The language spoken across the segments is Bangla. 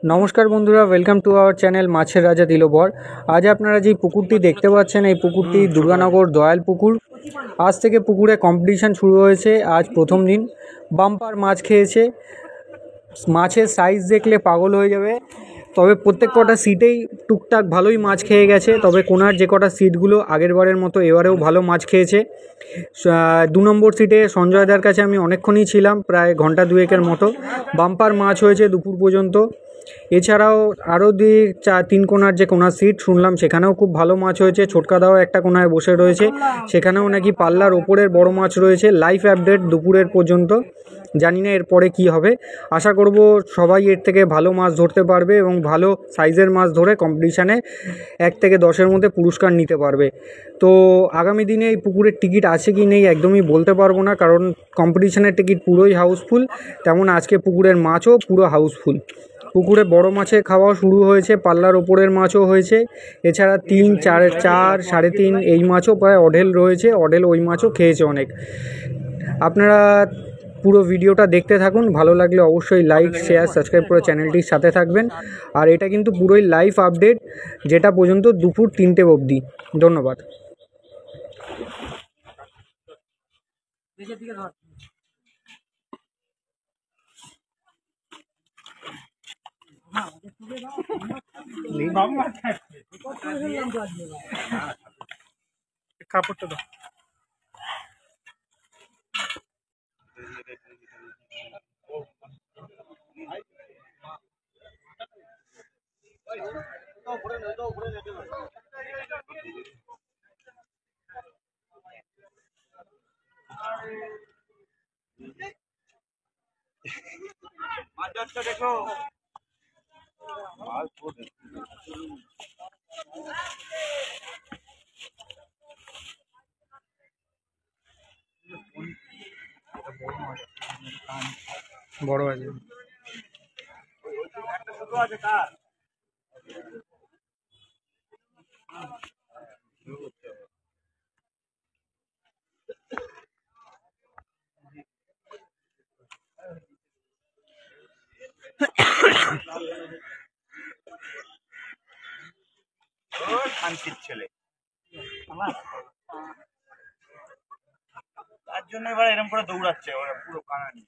নমস্কার বন্ধুরা, ওয়েলকাম টু আওয়ার চ্যানেল মাছের রাজা দিলবর। আজ আপনারা যে পুকুরটি দেখতে পাচ্ছেন, এই পুকুরটি দুর্গানগর দয়াল পুকুর। আজ থেকে পুকুরে কম্পিটিশান শুরু হয়েছে। আজ প্রথম দিন। বাম্পার মাছ খেয়েছে। মাছের সাইজ দেখলে পাগল হয়ে যাবে। তবে প্রত্যেক কটা সিটেই টুকটাক ভালোই মাছ খেয়ে গেছে। তবে কোনার যে কটা সিটগুলো আগের বারের মতো এবারেও ভালো মাছ খেয়েছে। 2 নম্বর সিটে সঞ্জয়দার কাছে আমি অনেকক্ষণই ছিলাম, প্রায় ঘন্টা দুয়েকের মতো। বাম্পার মাছ হয়েছে দুপুর পর্যন্ত। এছাড়াও আরও 3 কোনার যে কোনার সিট শুনলাম, সেখানেও খুব ভালো মাছ হয়েছে। ছোটকাদাও একটা কোনায় বসে রয়েছে, সেখানেও নাকি পাল্লার ওপরের বড় মাছ রয়েছে। লাইভ আপডেট দুপুরের পর্যন্ত, জানি না এরপরে কী হবে। আশা করব সবাই এর থেকে ভালো মাছ ধরতে পারবে এবং ভালো সাইজের মাছ ধরে কম্পিটিশানে 1 থেকে 10-এর মধ্যে পুরস্কার নিতে পারবে। তো আগামী দিনে এই পুকুরের টিকিট আছে কি নেই একদমই বলতে পারবো না, কারণ কম্পিটিশানের টিকিট পুরোই হাউসফুল। তেমন আজকে পুকুরের মাছও পুরো হাউসফুল। পুকুরে বড় মাছের খাওয়াও শুরু হয়েছে, পাল্লার ওপরের মাছও হয়েছে। এছাড়া 3, 4, 3.5 এই মাছও প্রায় অঢেল রয়েছে। অঢেল ওই মাছও খেয়েছে অনেক। আপনারা পুরো ভিডিওটা দেখতে থাকুন। ভালো লাগলে অবশ্যই লাইক, শেয়ার, সাবস্ক্রাইব করে চ্যানেলটির সাথে থাকবেন। আর এটা কিন্তু পুরোই লাইভ আপডেট, যেটা পর্যন্ত দুপুর 3টে অবধি। ধন্যবাদ। কাপড়টা দাও। দেখো বড় আছে। শান্তির ছেলে, তার জন্য এবার এরকম করে দৌড়াচ্ছে ওরা পুরো কানানি।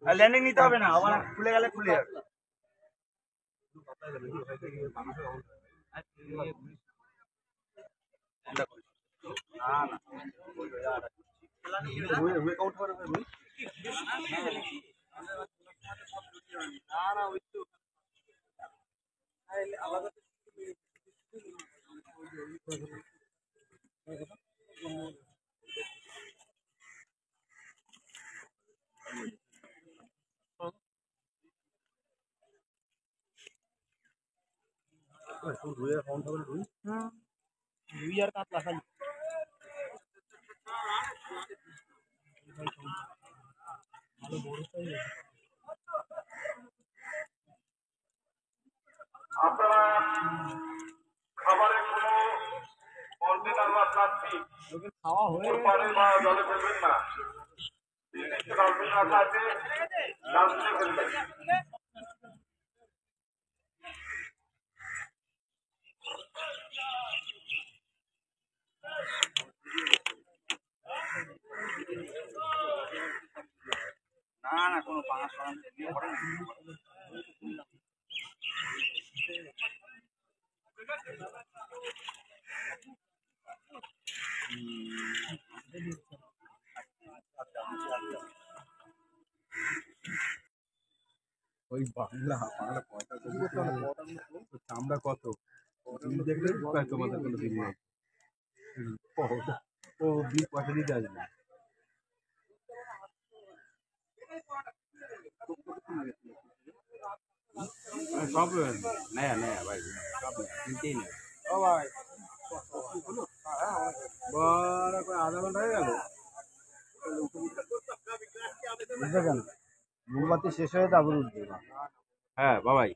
ল্যান্ডিং নিতে হবে না, আবার খুলে গেলে খুলে যাবে। রুই আর কাতলা খালি। আপনারা খাবারের কোনো কন্টেনার বা প্লাস্টিক খাওয়া হয়ে পারে বা জলে ফেলবেন না। ডাস্টবিন রাখা আছে, ডাস্টবিনে ফেলবেন। না না কোনো পাঙাশ পাঙাশ করে না। ওই বাংলা বাংলা পয়সা চামড়া কত দেখলে তোমাদের কোনো দিন নেই। ও বিল পয়সা দিতে আসবে। সব নেয়া নেয়া ভাই, সব কিনতেই নেই। ও ভাই বড় করে আধা ঘন্টা হয়ে গেল। বুঝতে কেন মোমবাতি শেষ হয়ে তারপর উঠবে। হ্যাঁ বাবাই,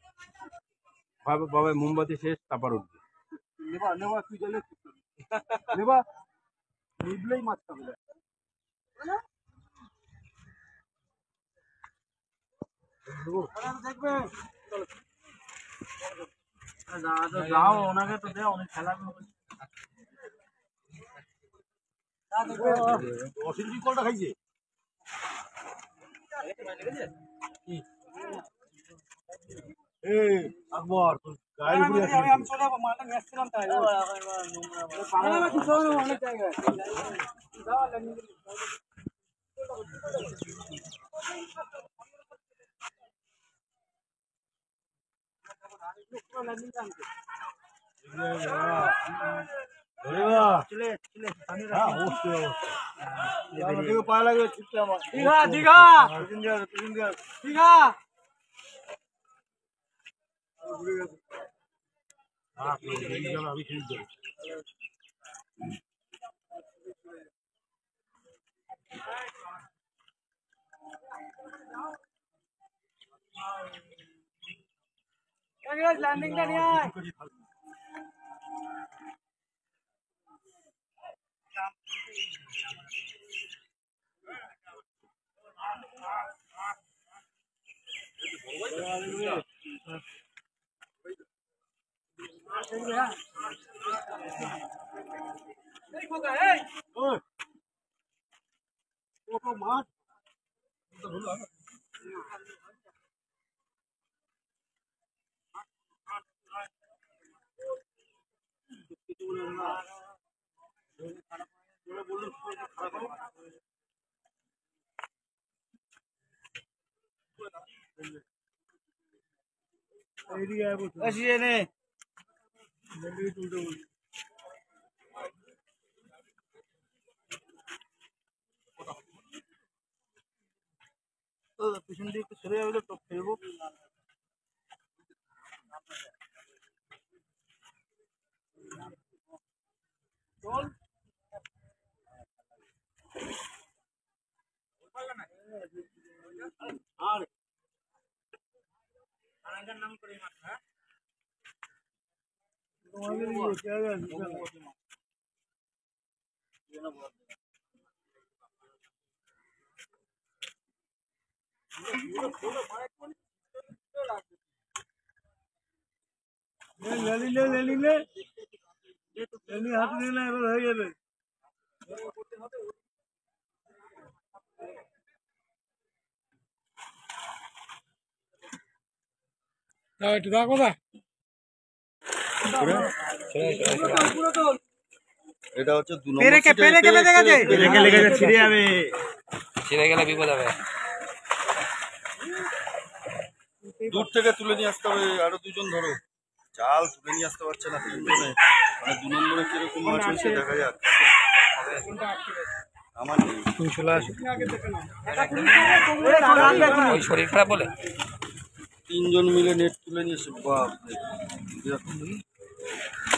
বাবাই মোমবাতি শেষ তারপর উঠবে। নেবা নেবা তুই জলে নেবা নিবলেই মাছ খাবে দেখবে যাও ওনাকে তো দেও অনেক খেলা অসিদ্ধি কলটা খাইছে এই আকবর গাড়ি ঘুরে আসি আমি চলে যাবো মালটা নিয়ে আসছিলাম তাই অনেক জায়গায় পায়ে লাগবে ছুটতে আমার দীঘা দীঘা দীঘা আমি খেলতে ল্যান্ডিংটা নিয়ে আয় মাছ পিছন দিয়ে একটু সরে যাবে তো ফেলবো চল আর নাম করে হ্যাঁ হাত নিলে এবার হয়ে যাবে একটু রাখো না এটা হচ্ছে ছিঁড়ে যাবে ছিঁড়ে গেলে বিপদ হবে। দূর থেকে তুলে নিয়ে আসতে হবে, আরো দুজন ধরো। জাল তুলে নিয়ে আসতে পারছে না তিনজনে, মানে 2 নম্বরে কিরকম মাছ হয়েছে দেখা যাক। আমার নেই ওই শরীর খারাপ বলে 3 জন মিলে নেট তুলে নিয়ে এসে বাপ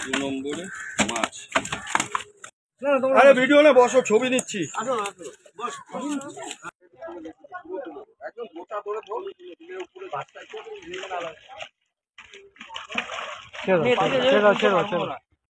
2 নম্বরে মাছ। আরে ভিডিও না, বসো, ছবি নিচ্ছি। একদম গোটা ধরে ধর, উপরে ভাতটা ছেড়ো ছেড়ো ছেড়ো।